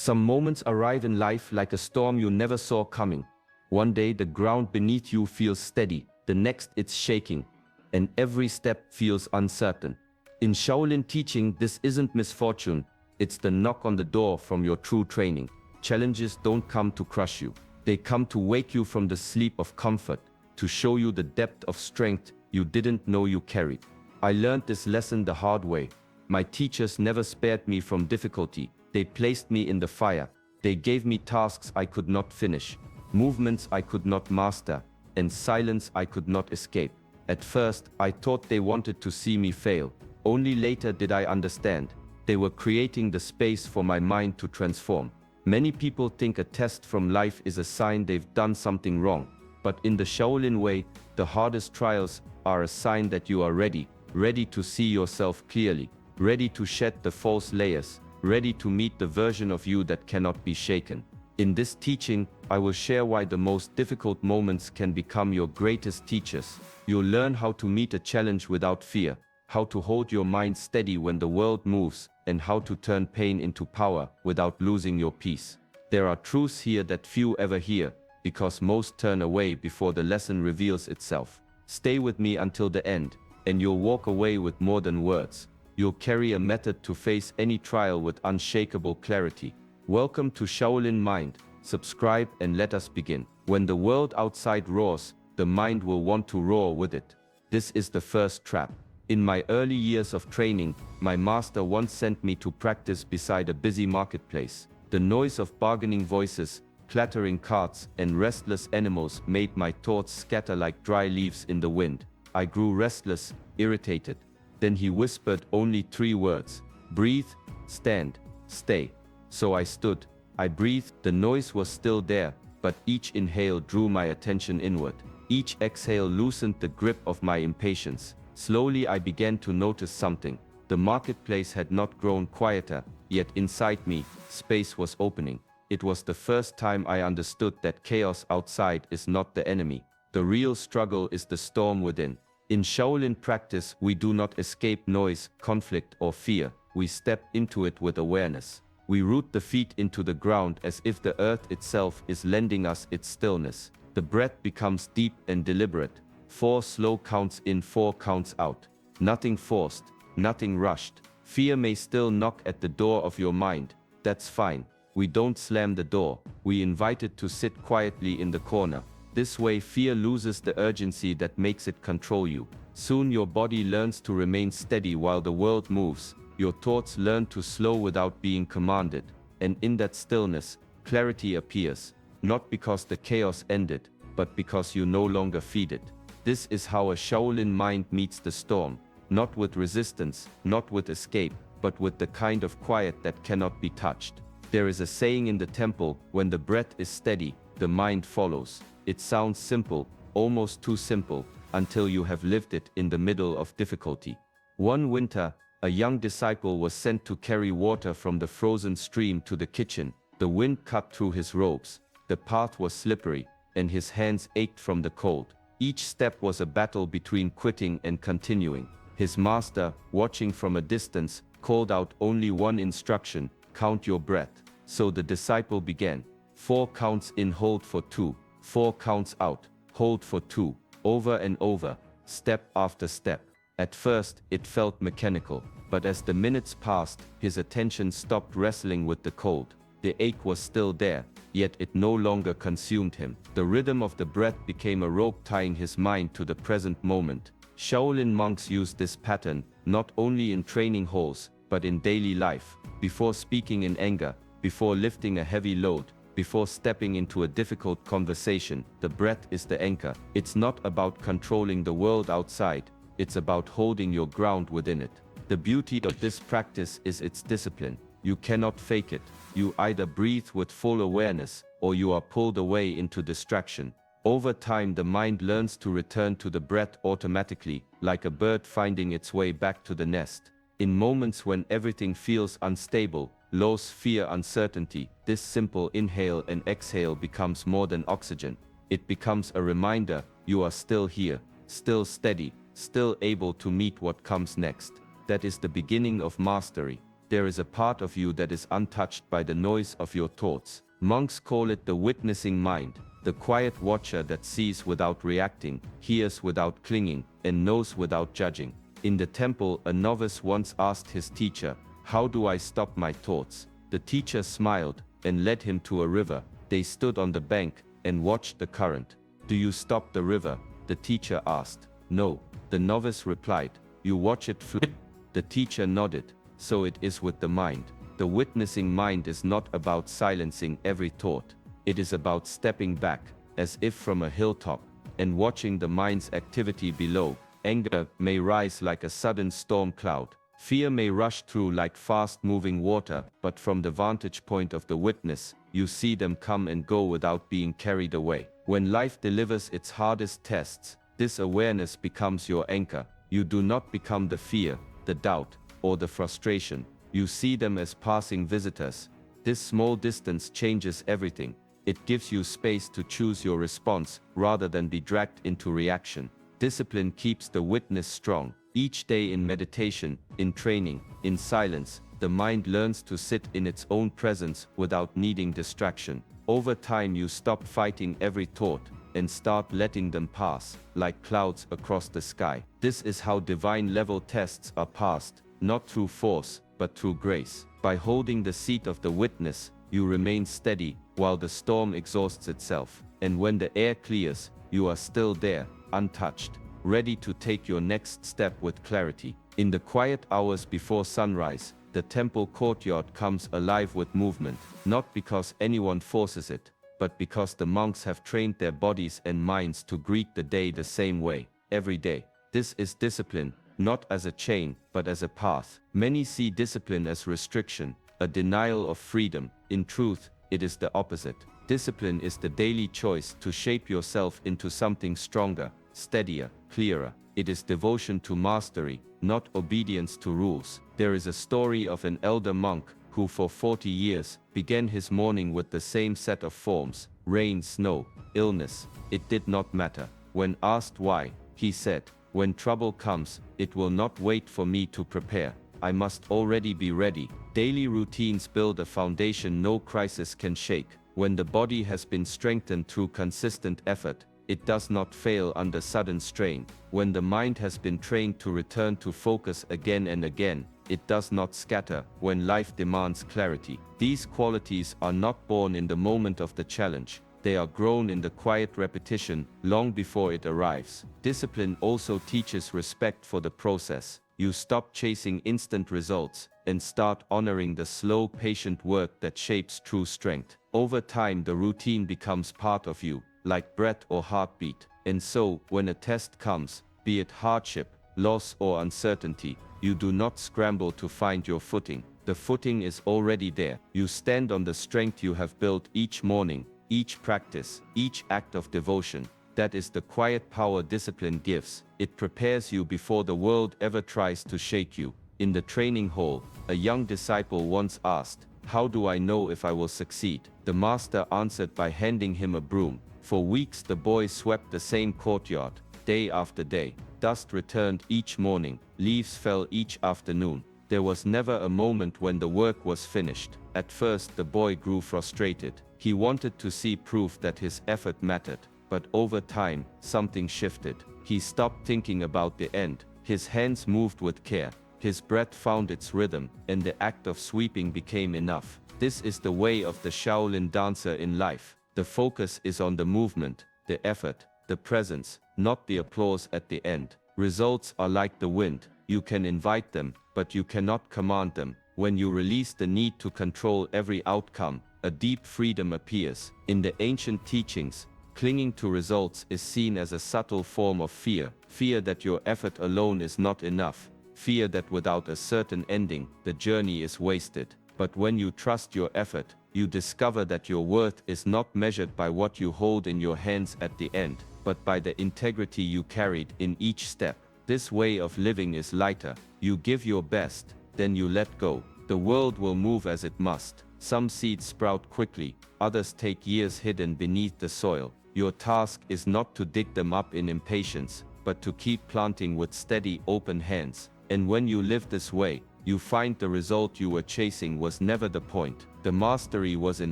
Some moments arrive in life like a storm you never saw coming. One day the ground beneath you feels steady, the next it's shaking, and every step feels uncertain. In Shaolin teaching, this isn't misfortune, it's the knock on the door from your true training. Challenges don't come to crush you. They come to wake you from the sleep of comfort, to show you the depth of strength you didn't know you carried. I learned this lesson the hard way. My teachers never spared me from difficulty. They placed me in the fire. They gave me tasks I could not finish, movements I could not master, and silence I could not escape. At first, I thought they wanted to see me fail. Only later did I understand. They were creating the space for my mind to transform. Many people think a test from life is a sign they've done something wrong. But in the Shaolin way, the hardest trials are a sign that you are ready to see yourself clearly, ready to shed the false layers, ready to meet the version of you that cannot be shaken. In this teaching, I will share why the most difficult moments can become your greatest teachers. You'll learn how to meet a challenge without fear, how to hold your mind steady when the world moves, and how to turn pain into power without losing your peace. There are truths here that few ever hear, because most turn away before the lesson reveals itself. Stay with me until the end, and you'll walk away with more than words. You'll carry a method to face any trial with unshakable clarity. Welcome to Shaolin Mind. Subscribe and let us begin. When the world outside roars, the mind will want to roar with it. This is the first trap. In my early years of training, my master once sent me to practice beside a busy marketplace. The noise of bargaining voices, clattering carts, and restless animals made my thoughts scatter like dry leaves in the wind. I grew restless, irritated. Then he whispered only 3 words: breathe, stand, stay. So I stood, I breathed, the noise was still there, but each inhale drew my attention inward. Each exhale loosened the grip of my impatience. Slowly I began to notice something. The marketplace had not grown quieter, yet inside me, space was opening. It was the first time I understood that chaos outside is not the enemy. The real struggle is the storm within. In Shaolin practice, we do not escape noise, conflict, or fear. We step into it with awareness. We root the feet into the ground as if the earth itself is lending us its stillness. The breath becomes deep and deliberate. 4 slow counts in, 4 counts out. Nothing forced, nothing rushed. Fear may still knock at the door of your mind. That's fine. We don't slam the door. We invite it to sit quietly in the corner. This way fear loses the urgency that makes it control you. Soon your body learns to remain steady while the world moves. Your thoughts learn to slow without being commanded. And in that stillness, clarity appears. Not because the chaos ended, but because you no longer feed it. This is how a Shaolin mind meets the storm. Not with resistance, not with escape, but with the kind of quiet that cannot be touched. There is a saying in the temple, when the breath is steady, the mind follows. It sounds simple, almost too simple, until you have lived it in the middle of difficulty. One winter, a young disciple was sent to carry water from the frozen stream to the kitchen. The wind cut through his robes, the path was slippery, and his hands ached from the cold. Each step was a battle between quitting and continuing. His master, watching from a distance, called out only one instruction: count your breath. So the disciple began. 4 counts in, hold for 2. 4 counts out, hold for 2. Over and over, step after step. At first, it felt mechanical, but as the minutes passed, his attention stopped wrestling with the cold. The ache was still there, yet it no longer consumed him. The rhythm of the breath became a rope tying his mind to the present moment. Shaolin monks use this pattern, not only in training halls, but in daily life. Before speaking in anger, before lifting a heavy load, before stepping into a difficult conversation, the breath is the anchor. It's not about controlling the world outside, it's about holding your ground within it. The beauty of this practice is its discipline. You cannot fake it. You either breathe with full awareness, or you are pulled away into distraction. Over time, the mind learns to return to the breath automatically, like a bird finding its way back to the nest. In moments when everything feels unstable, loss, fear, uncertainty, this simple inhale and exhale becomes more than oxygen. It becomes a reminder you are still here, still steady, still able to meet what comes next. That is the beginning of mastery. there is a part of you that is untouched by the noise of your thoughts. Monks call it the witnessing mind, the quiet watcher that sees without reacting, hears without clinging, and knows without judging. In the temple, a novice once asked his teacher, "How do I stop my thoughts?" The teacher smiled and led him to a river. They stood on the bank and watched the current. "Do you stop the river?" the teacher asked. "No," the novice replied. "You watch it flow." The teacher nodded. So it is with the mind. The witnessing mind is not about silencing every thought. It is about stepping back, as if from a hilltop, and watching the mind's activity below. Anger may rise like a sudden storm cloud. Fear may rush through like fast-moving water, but from the vantage point of the witness, you see them come and go without being carried away. When life delivers its hardest tests, this awareness becomes your anchor. You do not become the fear, the doubt, or the frustration. You see them as passing visitors. This small distance changes everything. It gives you space to choose your response rather than be dragged into reaction. Discipline keeps the witness strong. Each day in meditation, in training, in silence, the mind learns to sit in its own presence without needing distraction. Over time you stop fighting every thought and start letting them pass, like clouds across the sky. This is how divine level tests are passed, not through force, but through grace. By holding the seat of the witness, you remain steady while the storm exhausts itself. And when the air clears, you are still there, untouched, ready to take your next step with clarity. In the quiet hours before sunrise, the temple courtyard comes alive with movement, not because anyone forces it, but because the monks have trained their bodies and minds to greet the day the same way, every day. This is discipline, not as a chain, but as a path. Many see discipline as restriction, a denial of freedom. In truth, it is the opposite. Discipline is the daily choice to shape yourself into something stronger, steadier, clearer. It is devotion to mastery, not obedience to rules. There is a story of an elder monk who for 40 years began his morning with the same set of forms: rain, snow, illness. It did not matter. When asked why, he said, "When trouble comes, it will not wait for me to prepare. I must already be ready." Daily routines build a foundation no crisis can shake. When the body has been strengthened through consistent effort, it does not fail under sudden strain. When the mind has been trained to return to focus again and again, it does not scatter when life demands clarity. These qualities are not born in the moment of the challenge. They are grown in the quiet repetition long before it arrives. Discipline also teaches respect for the process. You stop chasing instant results and start honoring the slow, patient work that shapes true strength. Over time, the routine becomes part of you, like breath or heartbeat. And so, when a test comes, be it hardship, loss, or uncertainty, you do not scramble to find your footing. The footing is already there. You stand on the strength you have built each morning, each practice, each act of devotion. That is the quiet power discipline gives. It prepares you before the world ever tries to shake you. In the training hall, a young disciple once asked, "How do I know if I will succeed?" The master answered by handing him a broom. For weeks the boy swept the same courtyard, day after day. Dust returned each morning, leaves fell each afternoon. There was never a moment when the work was finished. At first the boy grew frustrated. He wanted to see proof that his effort mattered. But over time, something shifted. He stopped thinking about the end. His hands moved with care. His breath found its rhythm, and the act of sweeping became enough. This is the way of the Shaolin dancer in life. The focus is on the movement, the effort, the presence, not the applause at the end. Results are like the wind. You can invite them, but you cannot command them. When you release the need to control every outcome, a deep freedom appears. In the ancient teachings, clinging to results is seen as a subtle form of fear. Fear that your effort alone is not enough. Fear that without a certain ending, the journey is wasted. But when you trust your effort, you discover that your worth is not measured by what you hold in your hands at the end, but by the integrity you carried in each step. This way of living is lighter. You give your best, then you let go. The world will move as it must. Some seeds sprout quickly, others take years hidden beneath the soil. Your task is not to dig them up in impatience, but to keep planting with steady, open hands. And when you live this way, you find the result you were chasing was never the point. The mastery was in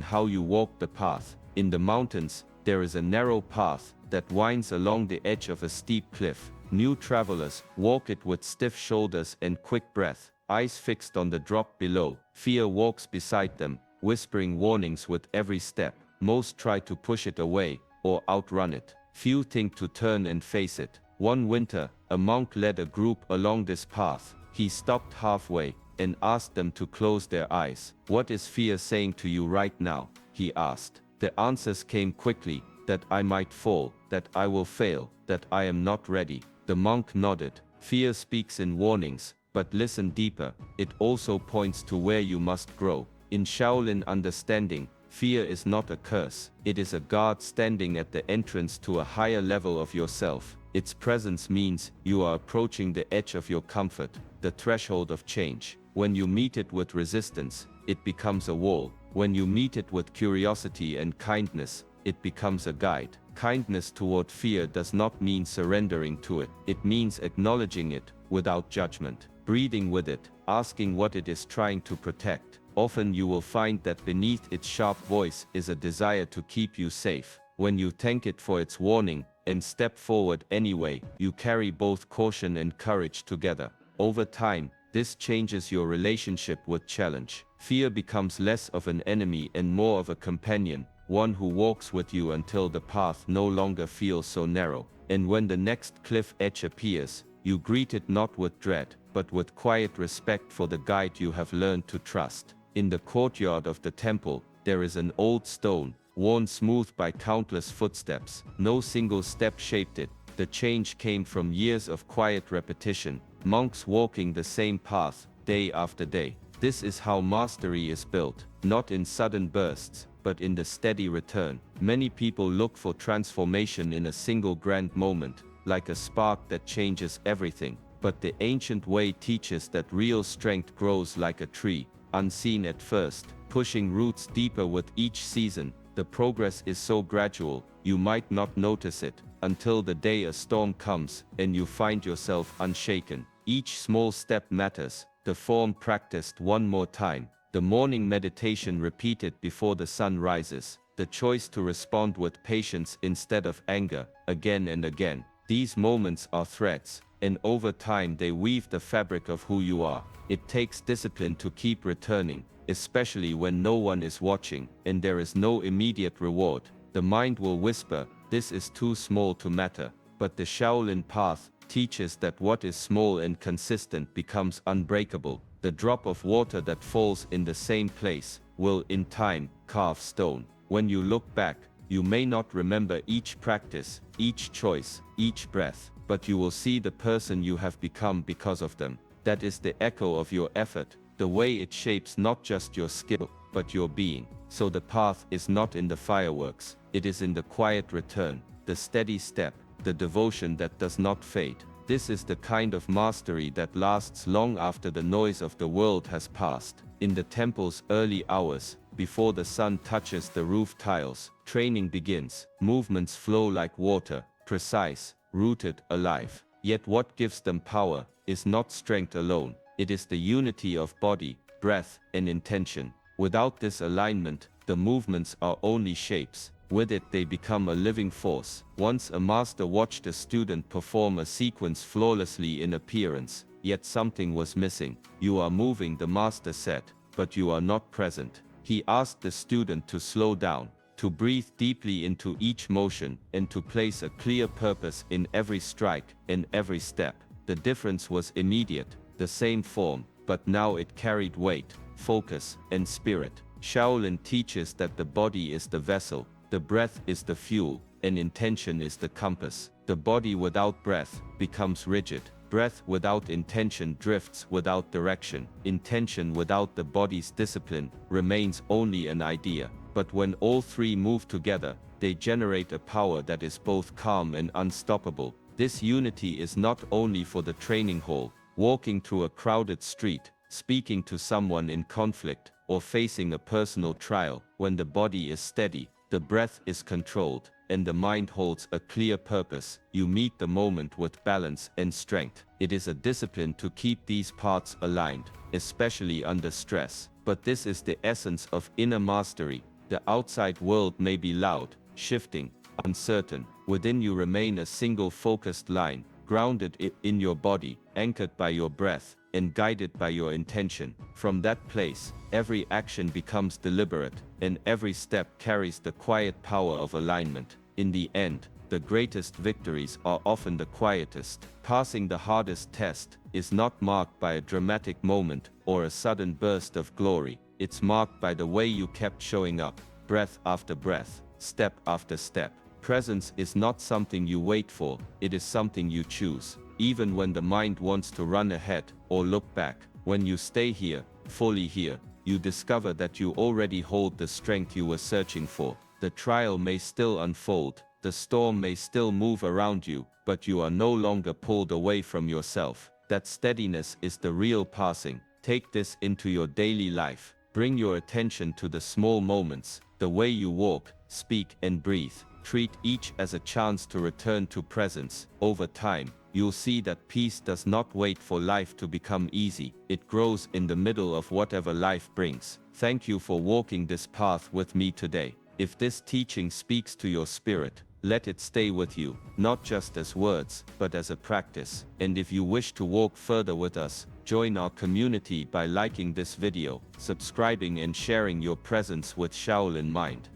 how you walked the path. In the mountains, there is a narrow path that winds along the edge of a steep cliff. New travelers walk it with stiff shoulders and quick breath, eyes fixed on the drop below. Fear walks beside them, whispering warnings with every step. Most try to push it away or outrun it. Few think to turn and face it. One winter, a monk led a group along this path. He stopped halfway and asked them to close their eyes. "What is fear saying to you right now?" he asked. The answers came quickly: that I might fall, that I will fail, that I am not ready. The monk nodded. Fear speaks in warnings, but listen deeper. It also points to where you must grow. In Shaolin understanding, fear is not a curse. It is a guard standing at the entrance to a higher level of yourself. Its presence means you are approaching the edge of your comfort, the threshold of change. When you meet it with resistance, it becomes a wall. When you meet it with curiosity and kindness, it becomes a guide. Kindness toward fear does not mean surrendering to it. It means acknowledging it without judgment, breathing with it, asking what it is trying to protect. Often you will find that beneath its sharp voice is a desire to keep you safe. When you thank it for its warning and step forward anyway, you carry both caution and courage together. Over time, this changes your relationship with challenge. Fear becomes less of an enemy and more of a companion, one who walks with you until the path no longer feels so narrow. And when the next cliff edge appears, you greet it not with dread, but with quiet respect for the guide you have learned to trust. In the courtyard of the temple, there is an old stone, worn smooth by countless footsteps. No single step shaped it. The change came from years of quiet repetition, monks walking the same path, day after day. This is how mastery is built, not in sudden bursts, but in the steady return. Many people look for transformation in a single grand moment, like a spark that changes everything. But the ancient way teaches that real strength grows like a tree, unseen at first, pushing roots deeper with each season. The progress is so gradual, you might not notice it, until the day a storm comes, and you find yourself unshaken. Each small step matters, the form practiced one more time, the morning meditation repeated before the sun rises, the choice to respond with patience instead of anger, again and again. These moments are threads, and over time they weave the fabric of who you are. It takes discipline to keep returning, especially when no one is watching, and there is no immediate reward. The mind will whisper, "This is too small to matter," but the Shaolin path teaches that what is small and consistent becomes unbreakable. The drop of water that falls in the same place will, in time, carve stone. When you look back, you may not remember each practice, each choice, each breath, but you will see the person you have become because of them. That is the echo of your effort, the way it shapes not just your skill, but your being. So the path is not in the fireworks, it is in the quiet return, the steady step, the devotion that does not fade. This is the kind of mastery that lasts long after the noise of the world has passed. In the temple's early hours, before the sun touches the roof tiles, training begins. Movements flow like water, precise, rooted, alive. Yet what gives them power is not strength alone. It is the unity of body, breath, and intention. Without this alignment, the movements are only shapes. With it they become a living force. Once a master watched a student perform a sequence flawlessly in appearance, yet something was missing. "You are moving," the master said, "but you are not present." He asked the student to slow down, to breathe deeply into each motion, and to place a clear purpose in every strike and every step. The difference was immediate, the same form, but now it carried weight, focus, and spirit. Shaolin teaches that the body is the vessel, the breath is the fuel, and intention is the compass. The body without breath becomes rigid. Breath without intention drifts without direction. Intention without the body's discipline remains only an idea. But when all three move together, they generate a power that is both calm and unstoppable. This unity is not only for the training hall, walking through a crowded street, speaking to someone in conflict, or facing a personal trial. When the body is steady, The breath is controlled, and the mind holds a clear purpose. You meet the moment with balance and strength. It is a discipline to keep these parts aligned, especially under stress. But this is the essence of inner mastery. The outside world may be loud, shifting, uncertain. Within you remain a single focused line, grounded in your body, anchored by your breath, and guided by your intention. From that place, every action becomes deliberate, and every step carries the quiet power of alignment. In the end, the greatest victories are often the quietest. Passing the hardest test is not marked by a dramatic moment or a sudden burst of glory. It's marked by the way you kept showing up, breath after breath, step after step. Presence is not something you wait for, it is something you choose. Even when the mind wants to run ahead or look back, when you stay here, fully here, you discover that you already hold the strength you were searching for. The trial may still unfold, the storm may still move around you, but you are no longer pulled away from yourself. That steadiness is the real passing. Take this into your daily life. Bring your attention to the small moments, the way you walk, speak, and breathe. Treat each as a chance to return to presence. Over time, you'll see that peace does not wait for life to become easy. It grows in the middle of whatever life brings. Thank you for walking this path with me today. If this teaching speaks to your spirit, let it stay with you, not just as words, but as a practice. And if you wish to walk further with us, join our community by liking this video, subscribing and sharing your presence with Shaolin Mind.